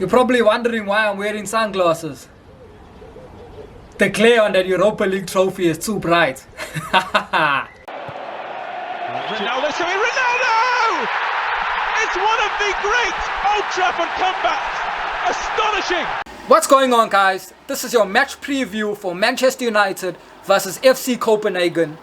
You're probably wondering why I'm wearing sunglasses. The glare on that Europa League trophy is too bright. Ronaldo! It's one of the great Old Trafford comebacks! Astonishing! What's going on, guys? This is your match preview for Manchester United versus FC Copenhagen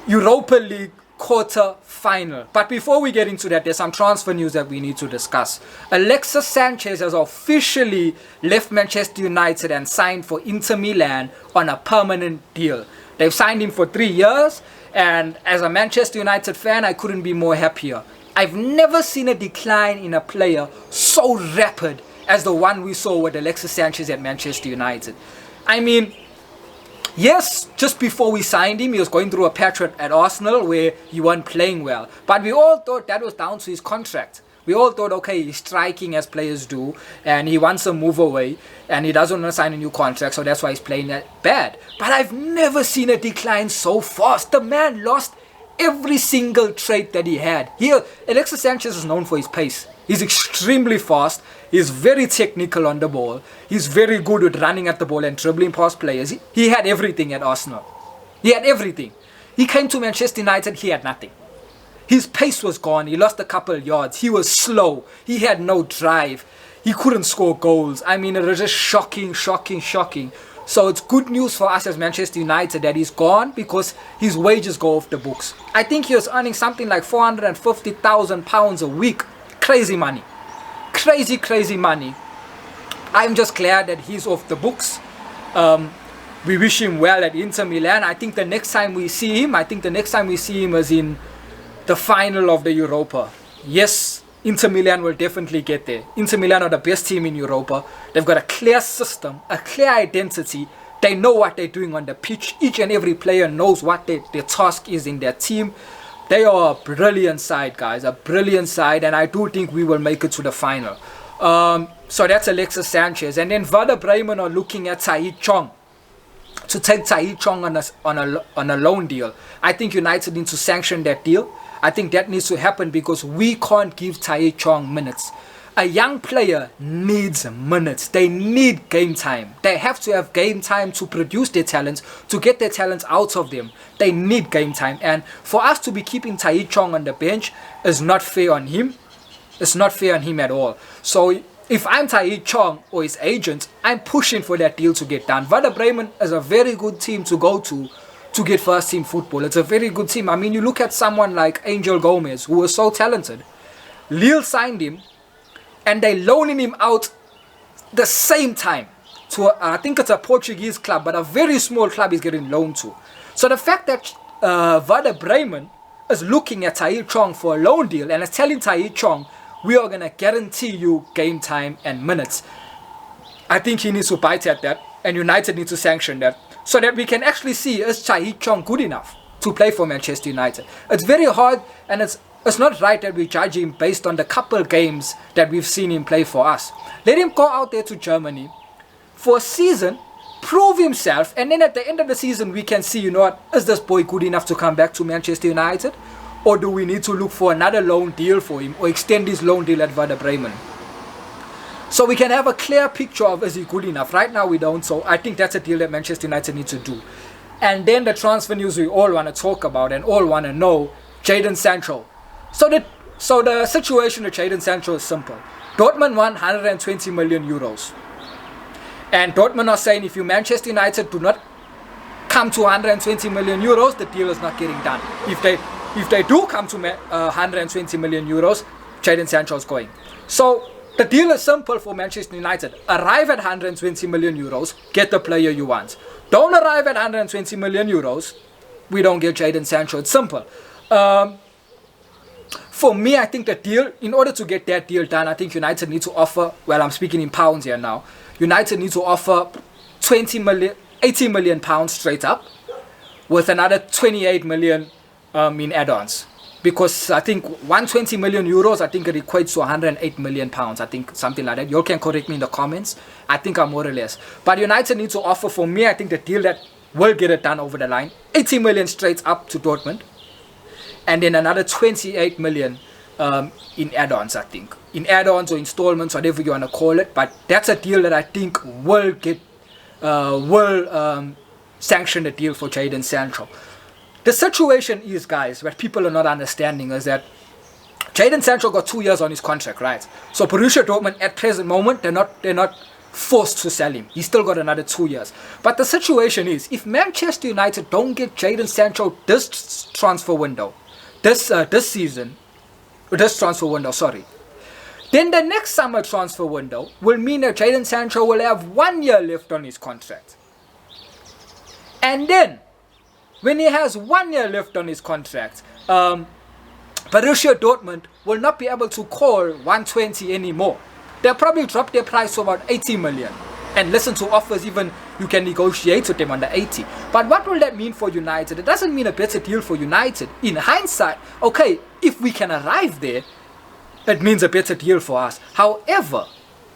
Europa League quarter final. But before we get into that, there's some transfer news that we need to discuss. Alexis Sanchez has officially left Manchester United and signed for Inter Milan on a permanent deal. They've signed him for 3 years, and as a Manchester United fan, I couldn't be more happier. I've never seen a decline in a player so rapid as the one we saw with Alexis Sanchez at Manchester United. I mean, yes, just before we signed him, he was going through a patch at Arsenal where he wasn't playing well. But we all thought that was down to his contract. We all thought, okay, he's striking as players do, and he wants to move away, and he doesn't want to sign a new contract, so that's why he's playing that bad. But I've never seen a decline so fast. The man lost every single trait that he had. Here, Alexis Sanchez is known for his pace. He's extremely fast. He's very technical on the ball. He's very good at running at the ball and dribbling past players. He had everything at Arsenal. He had everything. He came to Manchester United, he had nothing. His pace was gone. He lost a couple yards. He was slow. He had no drive. He couldn't score goals. I mean, it was just shocking. So it's good news for us as Manchester United that he's gone because his wages go off the books. I think he was earning something like £450,000 a week. Crazy money. Crazy money. I'm just glad that he's off the books. We wish him well at Inter Milan. I think the next time we see him is in the final of the Europa. Yes, Inter Milan will definitely get there. Inter Milan are the best team in Europa. They've got a clear system, a clear identity. They know what they're doing on the pitch. Each and every player knows what their task is in their team. They are a brilliant side, guys, a brilliant side, and I do think we will make it to the final. So that's Alexis Sanchez. And then Werder Bremen are looking at Tahith Chong, to take Tahith Chong on a loan deal. I think United need to sanction that deal. I think that needs to happen because we can't give Tahith Chong minutes. A young player needs minutes. They need game time. They have to have game time to produce their talents, to get their talents out of them. They need game time. And for us to be keeping Tahith Chong on the bench is not fair on him. It's not fair on him at all. So if I'm Tahith Chong or his agent, I'm pushing for that deal to get done. Werder Bremen is a very good team to go to get first team football. It's a very good team. I mean, you look at someone like Angel Gomez, who was so talented. Lille signed him, and they loaning him out the same time to I think it's a Portuguese club, but a very small club he's getting loaned to. So the fact that Werder Bremen is looking at Tahith Chong for a loan deal and is telling Tahith Chong, we are going to guarantee you game time and minutes, I think he needs to bite at that, and United needs to sanction that, so that we can actually see, is Tahith Chong good enough to play for Manchester United? It's very hard, and it's not right that we judge him based on the couple games that we've seen him play for us. Let him go out there to Germany for a season, prove himself, and then at the end of the season we can see, you know what, is this boy good enough to come back to Manchester United? Or do we need to look for another loan deal for him or extend his loan deal at Werder Bremen? So we can have a clear picture of, is he good enough? Right now we don't, so I think that's a deal that Manchester United needs to do. And then the transfer news we all want to talk about and all want to know, Jadon Sancho. So the situation with Jadon Sancho is simple. Dortmund won 120 million euros. And Dortmund are saying if you Manchester United do not come to 120 million euros, the deal is not getting done. If they do come to 120 million euros, Jadon Sancho is going. So the deal is simple for Manchester United. Arrive at 120 million euros, get the player you want. Don't arrive at 120 million euros, we don't get Jadon Sancho. It's simple. For me, I think the deal, in order to get that deal done, I think United need to offer, well, I'm speaking in pounds here now, United need to offer 80 million pounds straight up with another 28 million in add-ons. Because I think 120 million euros, I think it equates to 108 million pounds. I think something like that. You all can correct me in the comments. I think I'm more or less. But United need to offer, for me, I think the deal that will get it done over the line, 80 million straight up to Dortmund. And then another 28 million in add-ons, I think. In add-ons or installments, whatever you want to call it. But that's a deal that I think will sanction a deal for Jadon Sancho. The situation is, guys, what people are not understanding is that Jadon Sancho got 2 years on his contract, right? So Borussia Dortmund at present moment, they're not forced to sell him. He's still got another 2 years. But the situation is, if Manchester United don't get Jadon Sancho this transfer window, this transfer window, then the next summer transfer window will mean that Jadon Sancho will have 1 year left on his contract. And then, when he has 1 year left on his contract, Borussia Dortmund will not be able to call 120 anymore. They'll probably drop their price to about 80 million. And listen to offers, even you can negotiate with them under 80. But what will that mean for United? It doesn't mean a better deal for United. In hindsight, okay, if we can arrive there, it means a better deal for us. However,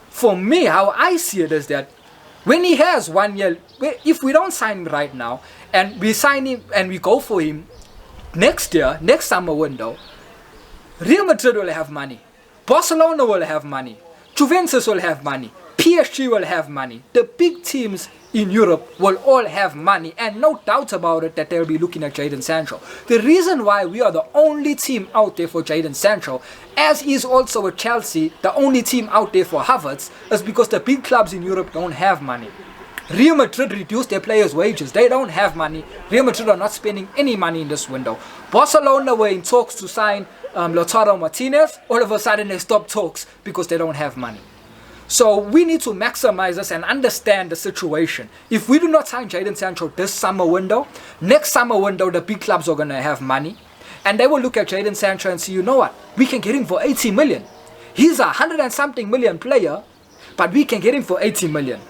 for me, how I see it is that when he has 1 year, if we don't sign him right now, and we sign him and we go for him next year, next summer window, Real Madrid will have money. Barcelona will have money. Juventus will have money. PSG will have money. The big teams in Europe will all have money, and no doubt about it that they'll be looking at Jadon Sancho. The reason why we are the only team out there for Jadon Sancho, as is also with Chelsea, the only team out there for Havertz, is because the big clubs in Europe don't have money. Real Madrid reduced their players' wages. They don't have money. Real Madrid are not spending any money in this window. Barcelona were in talks to sign Lautaro Martinez. All of a sudden they stopped talks because they don't have money. So we need to maximize this and understand the situation. If we do not sign Jadon Sancho this summer window, next summer window the big clubs are going to have money. And they will look at Jadon Sancho and say, you know what, we can get him for 80 million. He's a 100 and something million player, but we can get him for 80 million.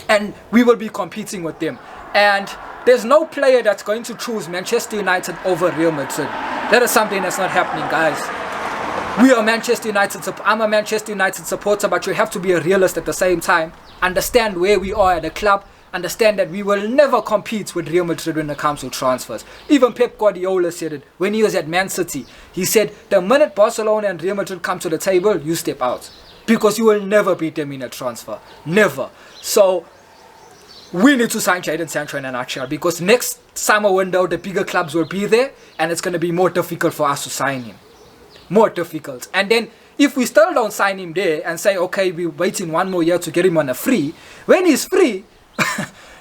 And we will be competing with them. And there's no player that's going to choose Manchester United over Real Madrid. That is something that's not happening, guys. We are Manchester United. I'm a Manchester United supporter, but you have to be a realist at the same time. Understand where we are at the club. Understand that we will never compete with Real Madrid when it comes to transfers. Even Pep Guardiola said it when he was at Man City. He said, the minute Barcelona and Real Madrid come to the table, you step out. Because you will never beat them in a transfer. Never. So we need to sign Jadon Sancho in a nutshell, because next summer window the bigger clubs will be there and it's going to be more difficult for us to sign him. More difficult. And then if we still don't sign him there and say, okay, we're waiting 1 more year to get him on a free, when he's free,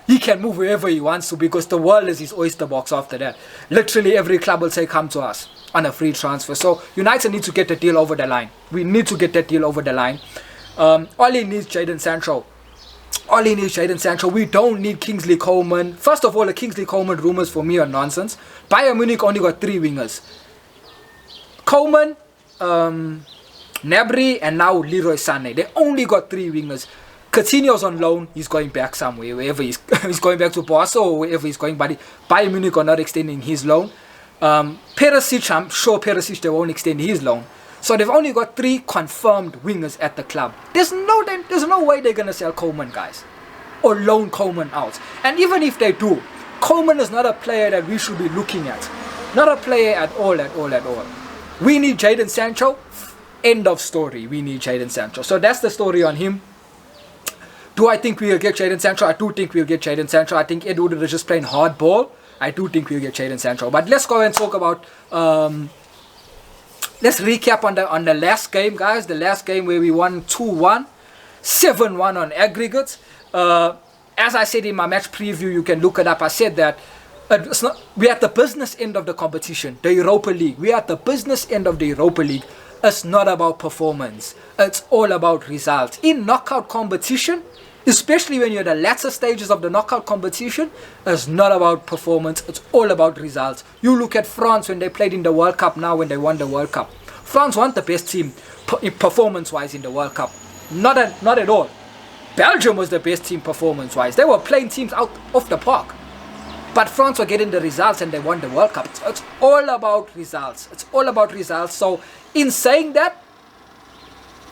he can move wherever he wants to, because the world is his oyster box after that. Literally every club will say, come to us on a free transfer. So United need to get the deal over the line. We need to get that deal over the line. All he needs Jadon Sancho. All he needs Jadon Sancho. We don't need Kingsley Coman. First of all, the Kingsley Coman rumors for me are nonsense. Bayern Munich only got 3 wingers. Coman, Gnabry, and now Leroy Sané. They only got 3 wingers. Coutinho's on loan. He's going back somewhere, wherever he's going back to Barca or wherever he's going. But Bayern Munich are not extending his loan. Perisic, I'm sure Perisic, they won't extend his loan. So they've only got 3 confirmed wingers at the club. There's no way they're going to sell Coman, guys, or loan Coman out. And even if they do, Coman is not a player that we should be looking at. Not a player at all. We need Jadon Sancho. End of story. We need Jadon Sancho. So that's the story on him. Do I think we'll get Jadon Sancho? I do think we'll get Jadon Sancho. I think Ed Woodward is just playing hardball. I do think we'll get Jadon Sancho. But let's go and talk about... let's recap on the last game, guys. The last game where we won 2-1. 7-1 on aggregate. As I said in my match preview, you can look it up. I said that we're at the business end of the competition, the Europa League. We're at the business end of the Europa League. It's not about performance. It's all about results. In knockout competition, especially when you're at the latter stages of the knockout competition, it's not about performance. It's all about results. You look at France when they played in the World Cup now, when they won the World Cup. France weren't the best team performance-wise in the World Cup. Not at all. Belgium was the best team performance-wise. They were playing teams out of the park. But France were getting the results and they won the World Cup. It's all about results. It's all about results. So in saying that,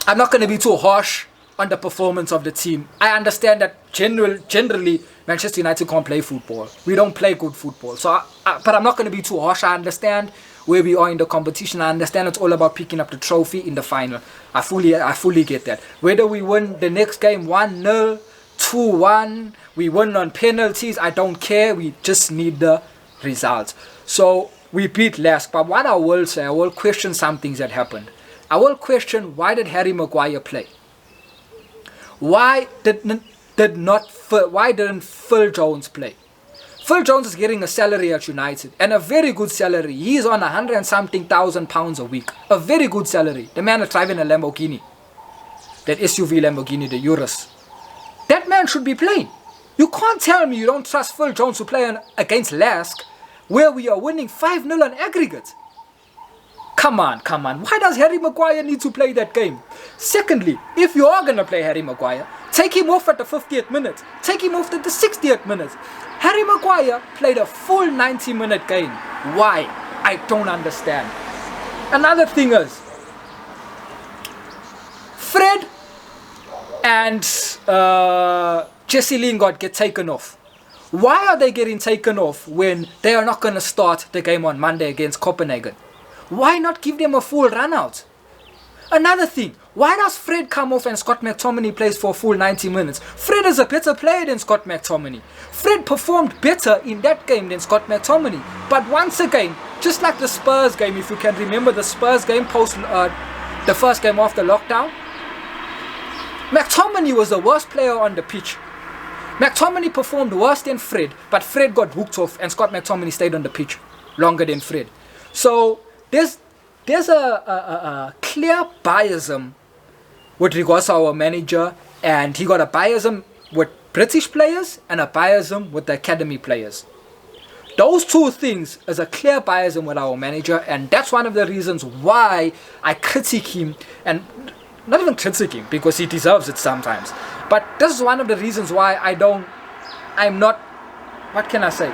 I'm not going to be too harsh on the performance of the team. I understand that generally Manchester United can't play football. We don't play good football. But I'm not going to be too harsh. I understand where we are in the competition. I understand it's all about picking up the trophy in the final. I fully get that. Whether we win the next game 1-0, 2-1, we win on penalties, I don't care. We just need the results. So we beat LASK. But what I will say, I will question some things that happened. I will question, why did Harry Maguire play? Why didn't Phil Jones play? Phil Jones is getting a salary at United, and a very good salary. He's on 100 and something thousand pounds a week. A very good salary. The man is driving a Lamborghini. That SUV Lamborghini, the Urus. That man should be playing. You can't tell me you don't trust Phil Jones to play against LASK, where we are winning 5-0 on aggregate. Come on. Why does Harry Maguire need to play that game? Secondly, if you are going to play Harry Maguire, take him off at the 50th minute. Take him off at the 60th minute. Harry Maguire played a full 90-minute game. Why? I don't understand. Another thing is, Fred and Jesse Lingard get taken off. Why are they getting taken off when they are not going to start the game on Monday against Copenhagen? Why not give them a full run out? Another thing, why does Fred come off and Scott McTominay plays for a full 90 minutes? Fred is a better player than Scott McTominay. Fred performed better in that game than Scott McTominay. But once again, just like the Spurs game, if you can remember the Spurs game post the first game after lockdown, McTominay was the worst player on the pitch. McTominay performed worse than Fred, but Fred got booked off and Scott McTominay stayed on the pitch longer than Fred. So there's a clear biasm with regards to our manager, and he got a biasm with British players and a biasm with the academy players. Those two things is a clear biasm with our manager, and that's one of the reasons why I critique him, and not even critique him because he deserves it sometimes. But this is one of the reasons why I'm not, what can I say?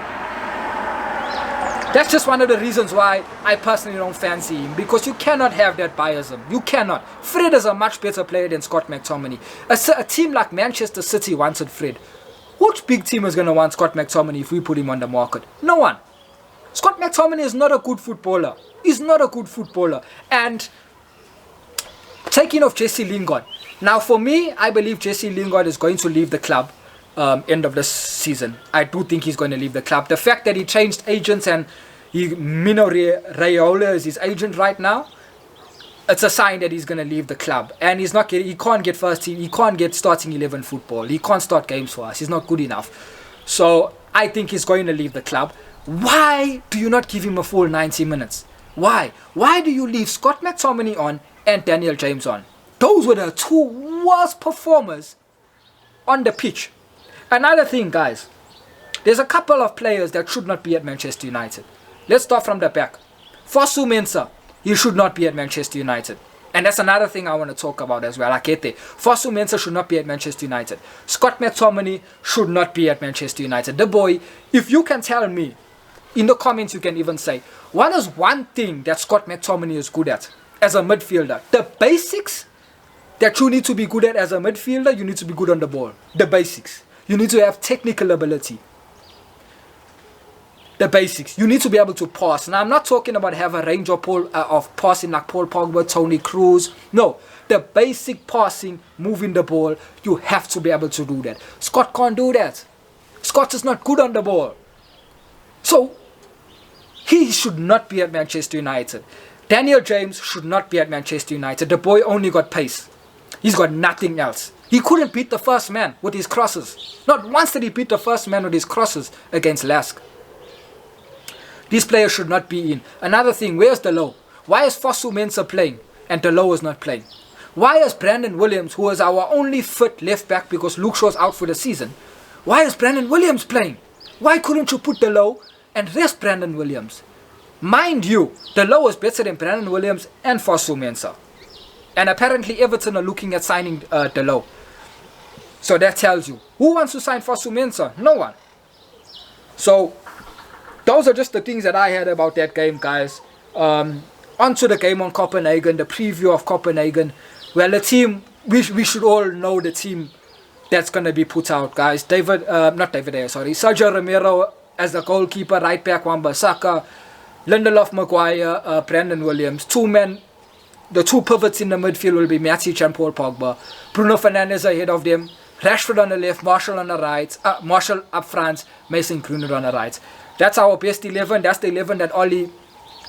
That's just one of the reasons why I personally don't fancy him, because you cannot have that biasm. You cannot. Fred is a much better player than Scott McTominay. A team like Manchester City wanted Fred. Which big team is going to want Scott McTominay if we put him on the market? No one. Scott McTominay is not a good footballer. He's not a good footballer. And taking off Jesse Lingard. Now for me, I believe Jesse Lingard is going to leave the club end of the season. I do think he's going to leave the club. The fact that he changed agents and Mino Raiola is his agent right now, it's a sign that he's going to leave the club. And he can't get first team, he can't get starting 11 football. He can't start games for us. He's not good enough. So I think he's going to leave the club. Why do you not give him a full 90 minutes? Why? Why do you leave Scott McTominay on and Daniel James on? Those were the two worst performers on the pitch. Another thing, guys, there's a couple of players that should not be at Manchester United. Let's start from the back. Fosu-Mensah, he should not be at Manchester United. And that's another thing I want to talk about as well. Fosu-Mensah should not be at Manchester United. Scott McTominay should not be at Manchester United. The boy, if you can tell me, in the comments you can even say, what is one thing that Scott McTominay is good at as a midfielder? The basics that you need to be good at as a midfielder, you need to be good on the ball. The basics. You need to have technical ability. The basics. You need to be able to pass. Now, I'm not talking about have a range of passing like Paul Pogba, Toni Kroos. No. The basic passing, moving the ball, you have to be able to do that. Scott can't do that. Scott is not good on the ball. So, he should not be at Manchester United. Daniel James should not be at Manchester United. The boy only got pace. He's got nothing else. He couldn't beat the first man with his crosses. Not once did he beat the first man with his crosses against LASK. These players should not be in. Another thing, where's the low? Why is Fosu-Mensah playing and the low is not playing? Why is Brandon Williams, who is our only fit left back because Luke Shaw's out for the season, why is Brandon Williams playing? Why couldn't you put the low and rest Brandon Williams? Mind you, the low is better than Brandon Williams and Fosu-Mensah. And apparently Everton are looking at signing the low. So that tells you, who wants to sign Fosu-Mensah? No one. So those are just the things that I had about that game, guys. On to the game on Copenhagen, the preview of Copenhagen. Well, the team, we should all know the team that's going to be put out, guys. Sergio Romero as the goalkeeper, right back Wan-Bissaka, Lindelof, Maguire, Brandon Williams. The two pivots in the midfield will be Matic and Paul Pogba. Bruno Fernandes ahead of them. Rashford on the left, Marshall on the right. Marshall up front, Mason Greenwood on the right. That's our best 11. That's the 11 that Oli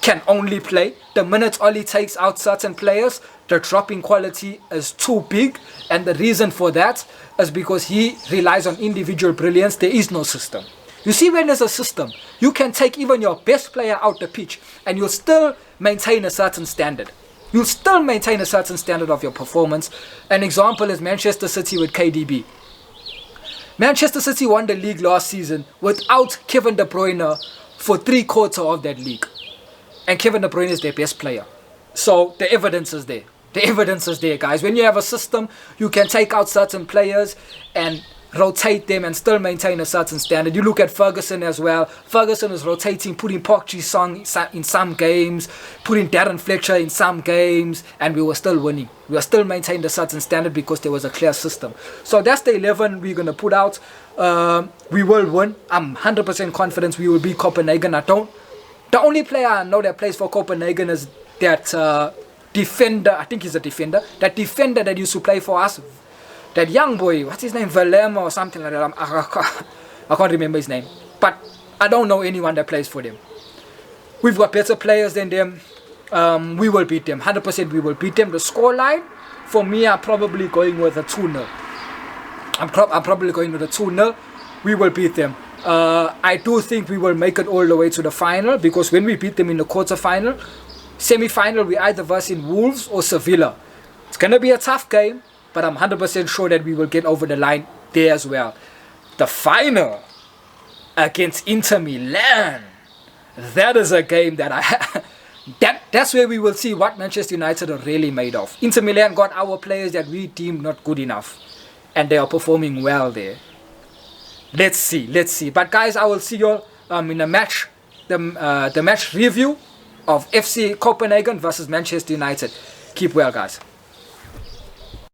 can only play. The minute Oli takes out certain players, the drop in quality is too big. And the reason for that is because he relies on individual brilliance. There is no system. You see, when there's a system, you can take even your best player out the pitch and you'll still maintain a certain standard. You'll still maintain a certain standard of your performance. An example is Manchester City with KDB. Manchester City won the league last season without Kevin De Bruyne for 3/4 of that league. And Kevin De Bruyne is their best player. So the evidence is there. The evidence is there, guys. When you have a system, you can take out certain players and rotate them and still maintain a certain standard. You look at Ferguson as well. Ferguson is rotating, putting Park Ji-sung in some games, putting Darren Fletcher in some games, and we were still winning. We were still maintaining a certain standard because there was a clear system. So that's the 11 we're going to put out. We will win. I'm 100% confident we will beat Copenhagen. The only player I know that plays for Copenhagen is that defender. I think he's a defender. That defender that used to play for us. That young boy, what's his name? Valema or something like that. I can't remember his name. But I don't know anyone that plays for them. We've got better players than them. We will beat them. 100% we will beat them. The scoreline, for me, I'm probably going with a 2-0. I'm probably going with a 2-0. We will beat them. I do think we will make it all the way to the final, because when we beat them in the quarter-final, semi-final, we either verse in Wolves or Sevilla. It's going to be a tough game, but I'm 100% sure that we will get over the line there as well. The final against Inter Milan, that is a game that that's where we will see what Manchester United are really made of. Inter Milan got our players that we deem not good enough, and they are performing well there. Let's see. But guys, I will see you in the match review of FC Copenhagen versus Manchester United. Keep well, guys.